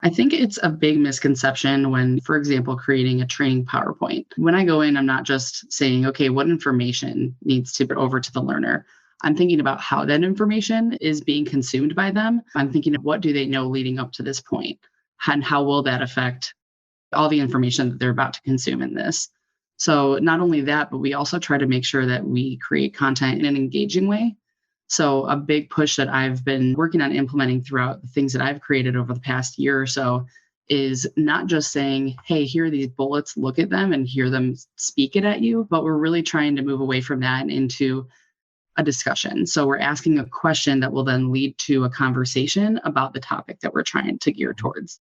I think it's a big misconception when, for example, creating a training PowerPoint. When I go in, I'm not just saying, okay, what information needs to be over to the learner. I'm thinking about how that information is being consumed by them. I'm thinking of what do they know leading up to this point, and how will that affect all the information that they're about to consume in this. So not only that, but we also try to make sure that we create content in an engaging way. So a big push that I've been working on implementing throughout the things that I've created over the past year or so is not just saying, hey, here are these bullets, look at them and hear them speak it at you, but we're really trying to move away from that and into a discussion. So we're asking a question that will then lead to a conversation about the topic that we're trying to gear towards.